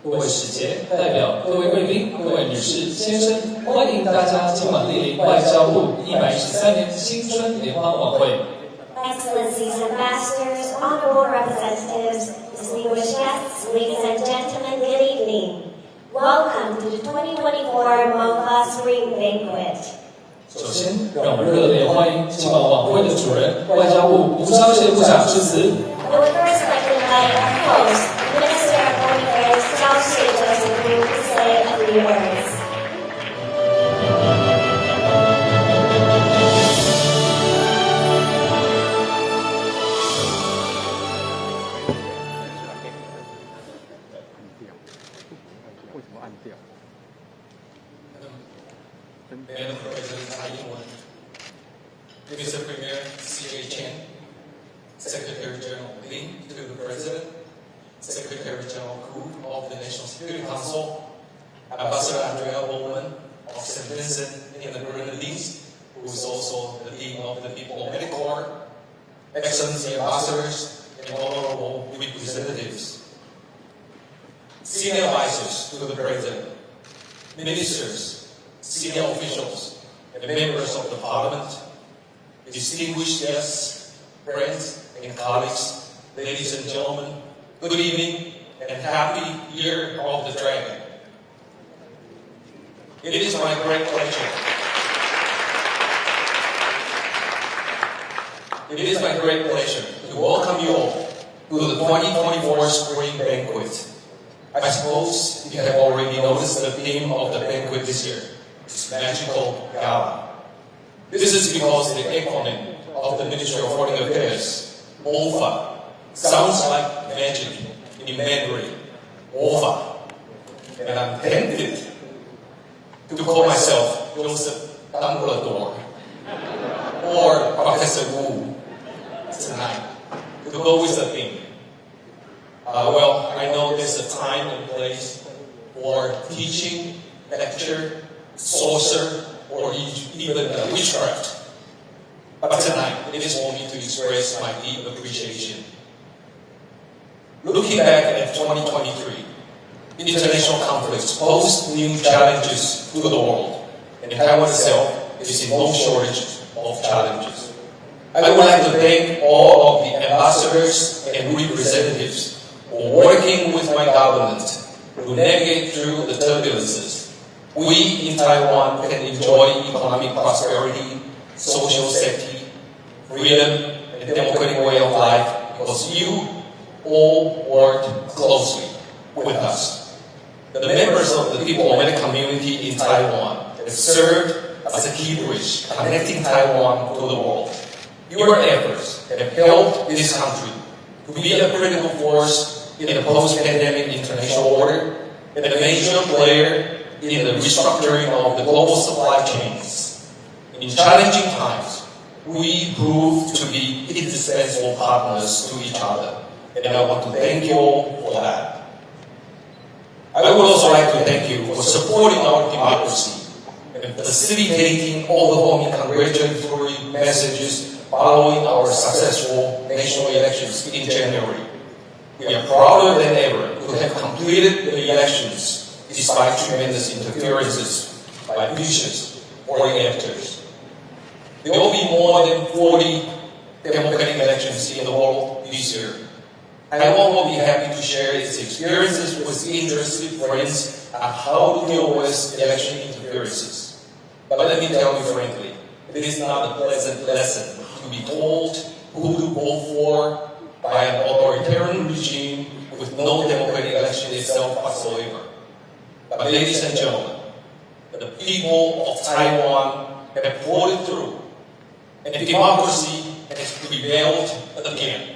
各位使节、代表、各位贵宾、各位女士、先生，欢迎大家今晚莅临外交部113年新春联欢晚会。Excellencies, ambassadors, honorable representatives, distinguished guests, ladies and gentlemen, good evening. Welcome to the 2024 MOFA Spring Banquet. 首先，让我们热烈欢迎今晚晚会的主人，外交部吴釗燮部长致辞。I would first like to invite our host, Minister of Foreign Affairs, 釗燮出席 to say a few words. Madam President Tsai Ing-wen, Mr. Premier C.J. Chen, Secretary General Lin to the President, Secretary General Koo of the National Security Council, Ambassador Andrea Bowman of St. Vincent and the Grenadines, who is also the Dean of the Diplomatic Corps, Excellency Ambassadors and honorable representatives, senior advisors to the President, ministers, senior officials, and members of the Parliament, distinguished guests, friends, and colleagues, ladies and gentlemen, good evening and happy Year of the Dragon. It is my great pleasure. It is my great pleasure to welcome you all to the 2024 Spring Banquet. I suppose you have already noticed the theme of the banquet this year. It's Magical Gala. This is because the acronym of the Ministry of Foreign Affairs, MOFA, sounds like magic in Mandarin, MOFA. And I'm tempted to call myself Joseph Dumbledore or Professor Wu tonight to go with the theme. Well, I know there's a time and place for teaching, lecture, sorcerer, or even witchcraft. But tonight, it is for me to express my deep appreciation. Looking back at 2023, international conflicts pose new challenges to the world, and Taiwan itself is in no shortage of challenges. I would like to thank all of the ambassadors and representatives for working with my government to navigate through the turbulences. We in Taiwan can enjoy economic prosperity, social safety, freedom, and democratic way of life because you all worked closely with us. The members of the diplomatic community in Taiwan have served as a key bridge connecting Taiwan to the world. Your efforts have helped this country to be a critical force in the post-pandemic international order and a major player in the restructuring of the global supply chains. In challenging times, we proved to be indispensable partners to each other, and I want to thank you all for that. I would also like to thank you for supporting our democracy and facilitating overwhelming congratulatory messages following our successful national elections in January. We are prouder than ever to have completed the elections despite tremendous interferences by vicious foreign actors. There will be more than 40 democratic elections in the world this year. Taiwan will be happy to share its experiences with interested friends on how to deal with election interferences. But let me tell you frankly, it is not a pleasant lesson to be told who to vote for by an authoritarian regime with no democratic election itself whatsoever. But ladies and gentlemen, the people of Taiwan have voted through, and democracy has prevailed again.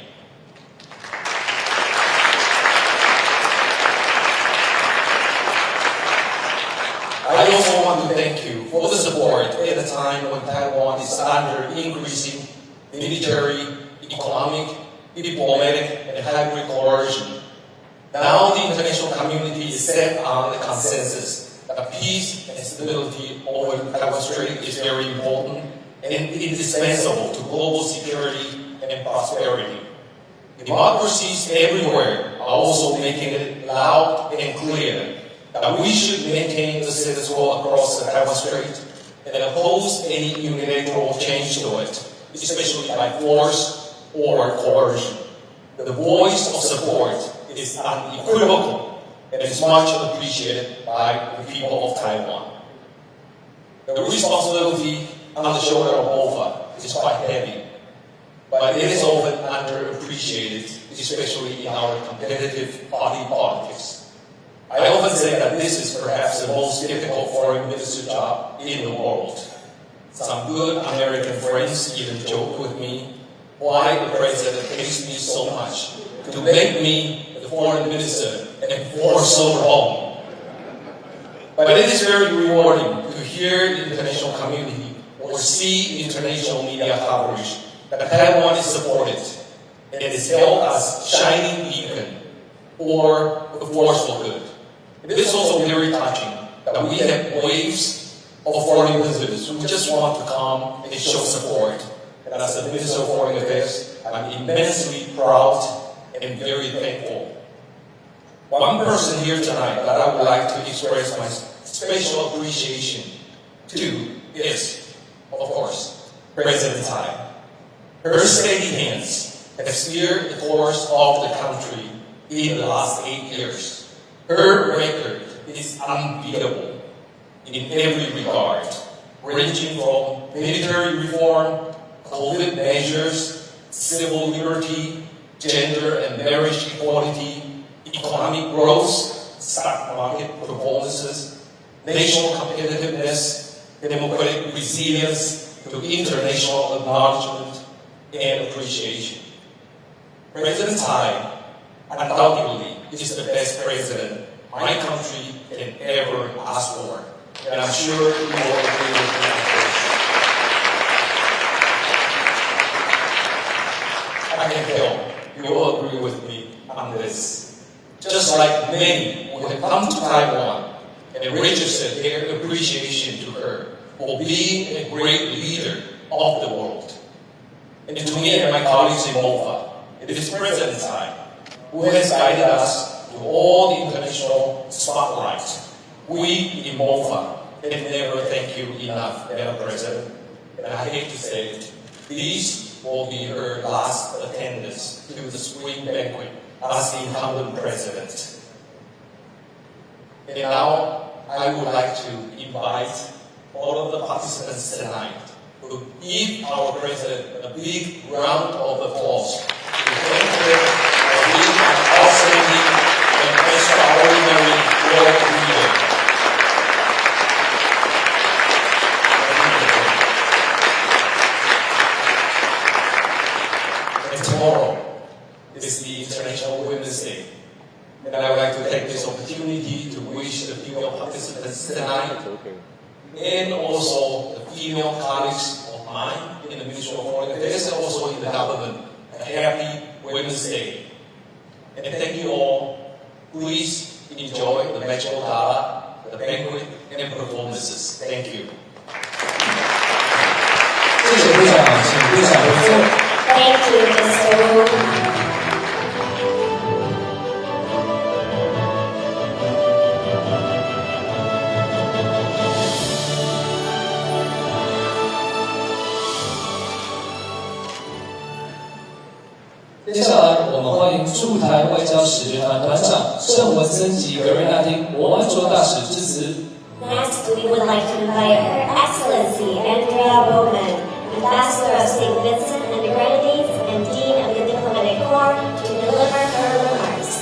I also want to thank you for the support at a time when Taiwan is under increasing military, economic, diplomatic, and hybrid coercion. Now the international community is set on the consensus that peace and stability over Taiwan Strait is very important and indispensable to global security and prosperity. Democracies everywhere are also making it loud and clear that we should maintain the status quo across the Taiwan Strait and oppose any unilateral change to it, especially by force or coercion. The voice of support is unequivocal and is much appreciated by the people of Taiwan. The responsibility on the shoulder of MOFA is quite heavy, but it is often underappreciated, especially in our competitive party politics. I often say that this is perhaps the most difficult foreign minister job in the world. Some good American friends even joke with me why the president hates me so much to make me the foreign minister and for so long. But it is very rewarding to hear the international community or see international media coverage that Taiwan is supported and is held as shining beacon or a force for good. It is also very touching that we have waves of foreign visitors who just want to come and show support. And as the Minister of Foreign Affairs, I'm immensely proud and very thankful. One person here tonight that I would like to express my special appreciation to is, of course, President Tsai. Her steady hands have steered the course of the country in the last 8 years. Her record is unbeatable in every regard, ranging from military reform, COVID measures, civil liberty, gender and marriage equality, economic growth, stock market performances, national competitiveness, democratic resilience to international acknowledgement and appreciation. President Tsai undoubtedly is the best president my country can ever ask for, and I'm sure you will agree with me on this. I can tell you will agree with me on this. Just like many who have come to Taiwan and registered their appreciation to her for being a great leader of the world. And to me and my colleagues in MOFA, it is President Tsai who has guided us through all the international spotlight. We in MOFA can never thank you enough, Madam President. And I hate to say it, these will be her last attendance to the spring banquet as the incumbent president. And now I would like to invite all of the participants tonight to give our president a big round of applause to thank her for being an outstanding and extraordinary world leader. And tomorrow is the International Women's Day. And I would like to take this opportunity to wish the female participants tonight and also the female colleagues of mine in the Ministry of Foreign Affairs and also in the government a happy Women's Day. And thank you all. Please enjoy the magical gala, the banquet, and performances. Thank you. 谢谢部长，请部长回座。 Thank you, Mr. Wu. 接下来，我们欢迎驻台外交使节团团长盛文森及格瑞纳丁国安卓大使致辞。 Next, we would like to invite Her Excellency Andrea Bowman, Ambassador of St. Vincent and the Grenadines and Dean of the Diplomatic Corps, to deliver her remarks.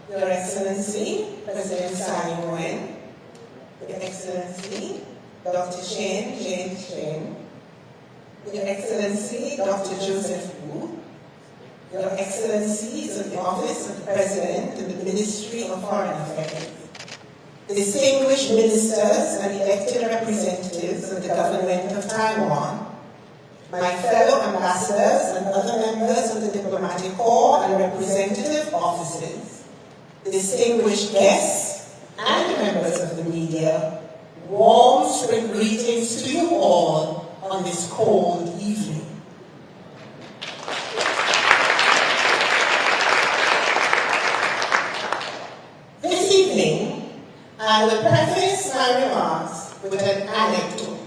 Your Excellency, President Tsai Ing-wen, Your Excellency, Dr. Chen, Your Excellency, Dr. Joseph Wu, Your Excellencies of the Office of the President and the Ministry of Foreign Affairs, distinguished ministers and elected representatives of the government of Taiwan, my fellow ambassadors and other members of the diplomatic corps and representative offices, distinguished guests and members of the media, warm spring greetings to you all on this cold evening. This evening, I will preface my remarks with an anecdote.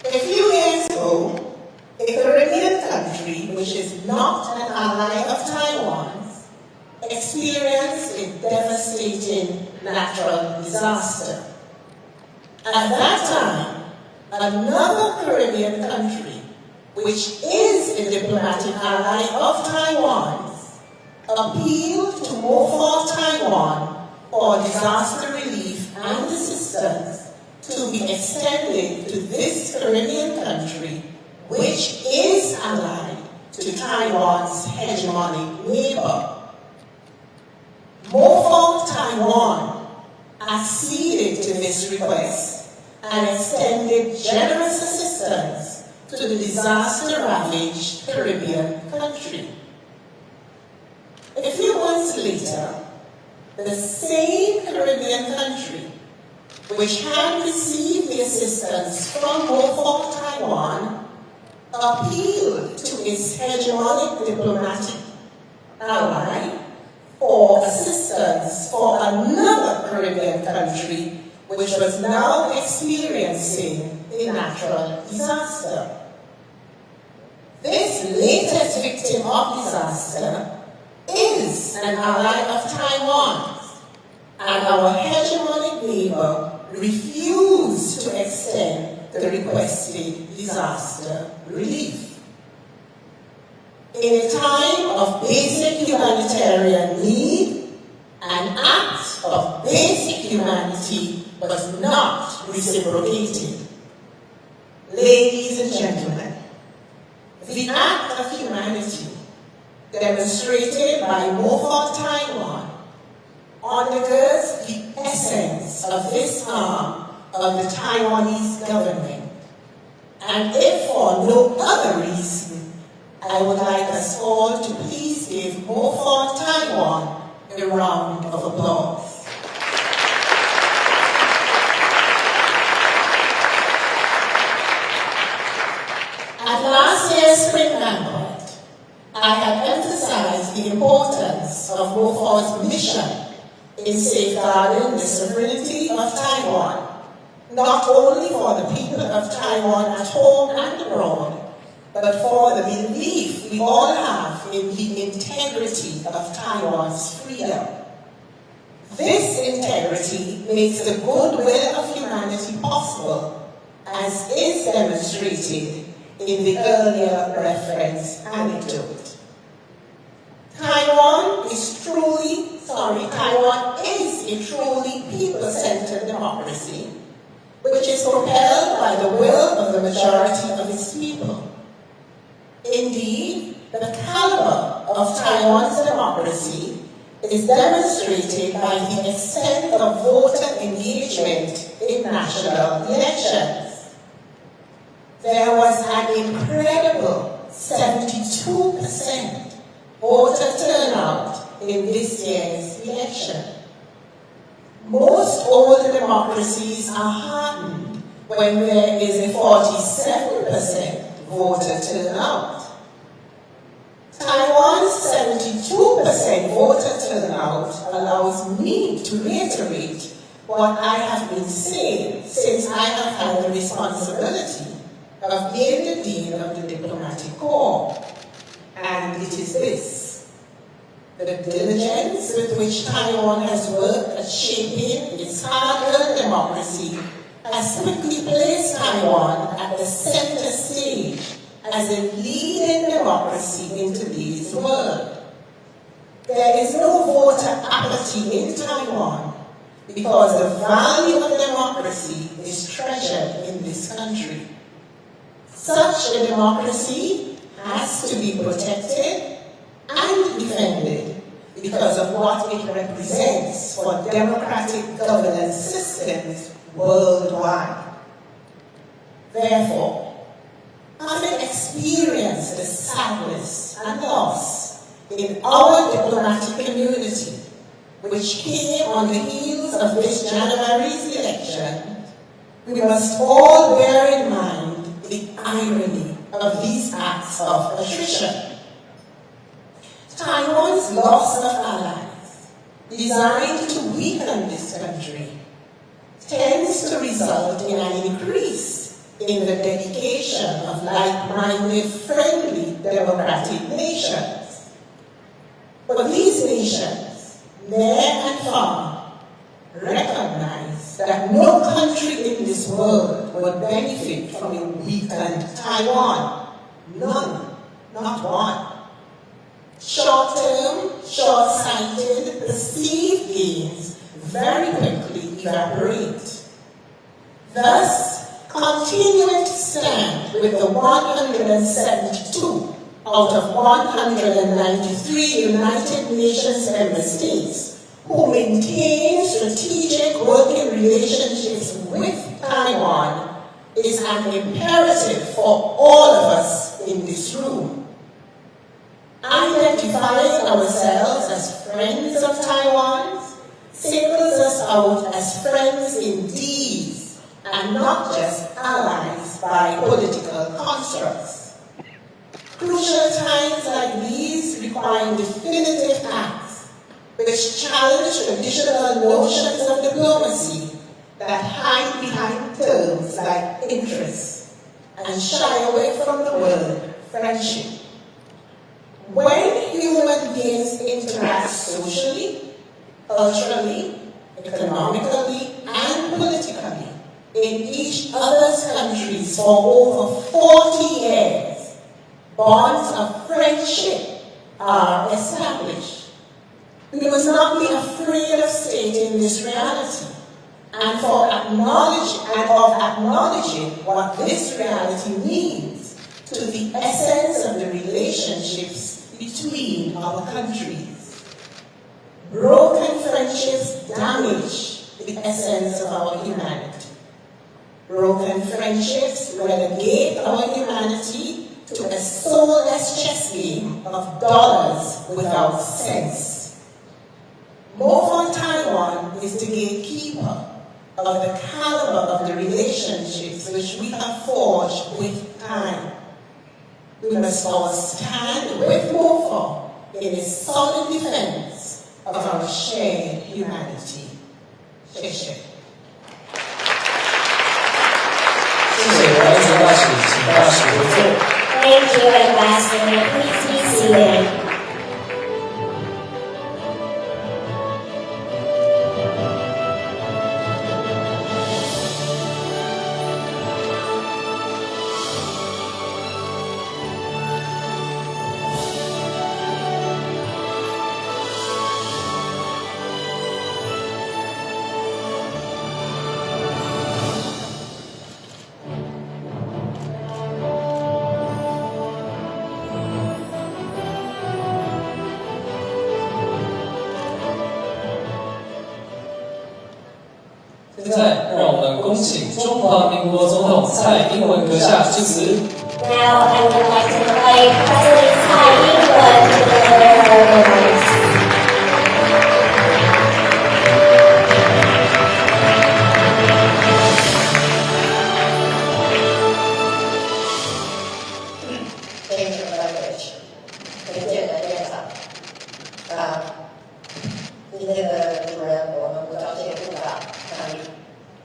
A few years ago, a Caribbean country which is not an ally of Taiwan's experienced a devastating natural disaster. At that time, another Caribbean country, which is a diplomatic ally of Taiwan's, appealed to MOFA Taiwan for disaster relief and assistance to be extended to this Caribbean country, which is allied to Taiwan's hegemonic neighbor. MOFA Taiwan acceded to this request and extended generous assistance to the disaster-ravaged Caribbean country. A few months later, the same Caribbean country, which had received the assistance from MOFA Taiwan, appealed to its hegemonic diplomatic ally for assistance for another Caribbean country, which was now experiencing a natural disaster. This latest victim of disaster is an ally of Taiwan's, and our hegemonic neighbor refused to extend the requested disaster relief. In a time of basic humanitarian need, an act of basic humanity was not reciprocated. Ladies and gentlemen, the act of humanity demonstrated by MOFA Taiwan undergirds the essence of this arm of the Taiwanese government. And if for no other reason, I would like us all to please give MOFA Taiwan a round of applause. At last year's spring banquet, I had emphasized the importance of MOFA's mission in safeguarding the sovereignty of Taiwan, not only for the people of Taiwan at home and abroad, but for the belief we all have in the integrity of Taiwan's freedom. This integrity makes the goodwill of humanity possible, as is demonstrated in the earlier referenced anecdote. Taiwan is a truly people-centered democracy, which is propelled by the will of the majority of its people. Indeed, the caliber of Taiwan's democracy is demonstrated by the extent of voter engagement in national elections. There was an incredible 72% voter turnout in this year's election. Most older democracies are hardened when there is a 47% voter turnout. Taiwan's 72% voter turnout allows me to reiterate what I have been saying since I have had the responsibility of being the Dean of the Diplomatic Corps. And it is this: the diligence with which Taiwan has worked at shaping its hard-earned democracy has quickly placed Taiwan at the center stage as a leading democracy in today's world. There is no voter apathy in Taiwan because the value of democracy is treasured in this country. Such a democracy has to be protected and defended because of what it represents for democratic governance systems worldwide. Therefore, having experienced the sadness and loss in our diplomatic community, which came on the heels of this January's election, we must all bear in mind the irony of these acts of attrition. Taiwan's loss of allies, designed to weaken this country, tends to result in an increase in the dedication of like-minded, friendly, democratic nations. But these nations, near and far, recognize that no country in this world would benefit from a weakened Taiwan. None, not one. Short-term, short-sighted, perceived gains very quickly evaporate. Thus, continuing to stand with the 172 out of 193 United Nations member states who maintain strategic working relationships with Taiwan is an imperative for all of us in this room. Identifying ourselves as friends of Taiwan singles us out as friends indeed, and not just allies by political constructs. Crucial times like these require definitive acts which challenge traditional notions of diplomacy that hide behind terms like interest and shy away from the word friendship. When human beings interact socially, culturally, economically, and politically in each other's countries for over 40 years, bonds of friendship are established. We must not be afraid of stating this reality and of acknowledging what this reality means to the essence of the relationships between our countries. Broken friendships damage the essence of our humanity. Broken friendships relegate our humanity to a soulless chess game of dollars without sense. MOFA Taiwan is the gatekeeper of the caliber of the relationships which we have forged with time. We must all stand with MOFA in a solid defense of our shared humanity. 谢谢。谢谢王一哲大使，请大使回座。Thank you, Ambassador. Please be seated.现在，让我们恭请中华民国总统蔡英文阁下致辞。Now I would like to invite President Tsai Ing-wen to deliver her remarks. Thank you very much. 陈建仁院长，今天的主人我们吴釗燮部长，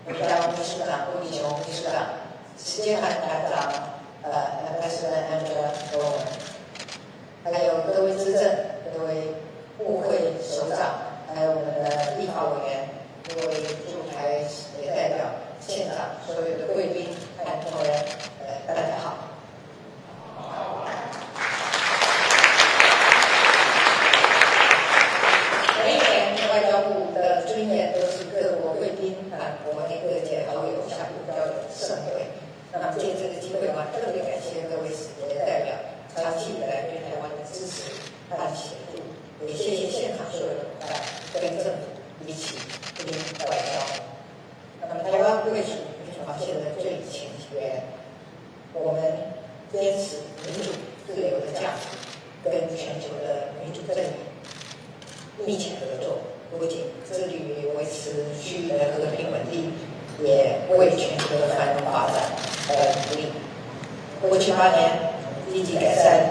吴釗秘书长、吴立雄秘书长、史建涵台长、Ambassador Angela， 还有各位资政、各位部会首长，还有我们的立法委员、各位驻台代表、现场所有的贵宾和同仁，大家好。每一年外交部的尊严都是各国贵宾和国内各界好友相互交流的盛会。那么借这个机会嘛，特别感谢各位使节代表长期以来对台湾的支持和协助，也谢谢现场元。我们坚持民主自由的价值，跟全球的民主阵营密切合作，不仅致力于维持区域的和平稳定，也为全球的繁荣发展带来努力。过去8年，积极改善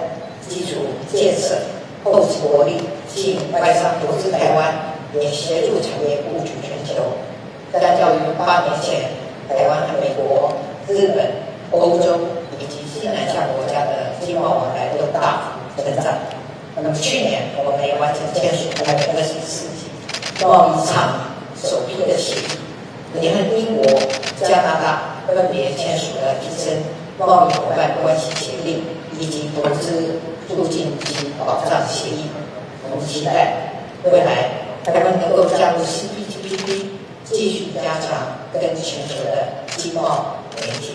基础建设，厚植国力，吸引外商投资台湾，也协助产业布局全球。相较于8年前，台湾和美国、日本、欧洲以及西南亚国家的经贸往来都大幅增长。那么去年，我们也完成签署台北24级贸易倡议首批的协议，也和英国、加拿大分别签署了提升贸易伙伴关系协定以及投资促进及保障协议。我们期待未来台湾能够加入 CPTPP， 继续加强跟全球的经贸连接。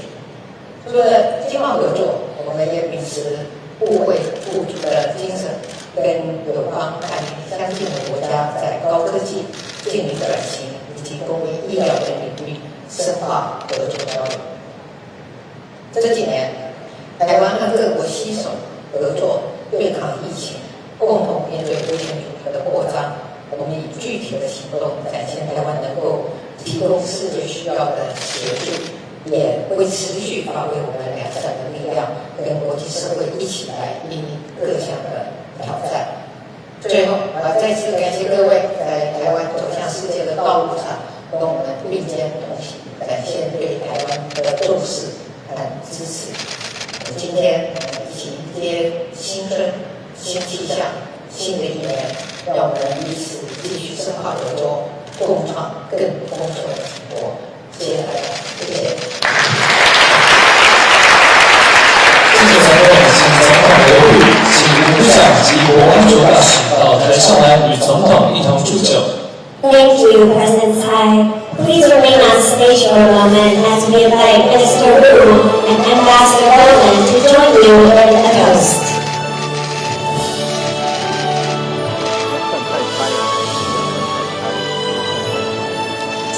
除了经贸合作，我们也秉持互惠互助的精神，跟友邦和相近的国家在高科技、净零转型以及公卫医疗等领域深化合作交流。这几年，台湾和各国携手合作对抗疫情，共同面对威权主义的扩张。我们以具体的行动展现台湾能够提供世界需要的协助，也会持续发挥我们良善的力量，跟国际社会一起来应对各项的挑战。最后，再次感谢各位在台湾走向世界的道路上跟我们并肩同行，展现对台湾的重视和支持。今天我们一起迎接新春、新气象、新的一年，让我们彼此继续深化合作，共创更丰盛的生活。谢谢大家，谢谢。谢谢总统，请总统留步，请部长及国安主大使到台上来与总统一同祝酒。Thank you, President Tsai. Please remain on stage for a moment as we invite Minister Wu and Ambassador Rowland to join you in a toast.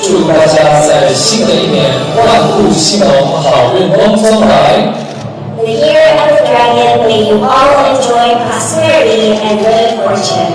祝大家在新的一年万物兴隆，好运隆中来。In the year of the dragon, may you all enjoy prosperity and good fortune.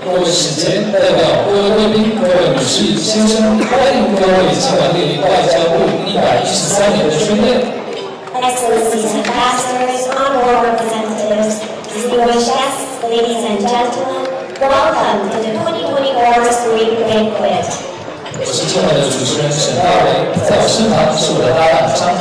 各位使节代表各位贵宾、各位女士、先生，欢迎各位今晚莅临外交部113年的春宴。Excellencies, ambassadors, honorable representatives, distinguished guests, ladies and gentlemen, welcome to the 2024 Spring Banquet. 我是今晚的主持人沈大为，在我身旁是我的搭档张佳。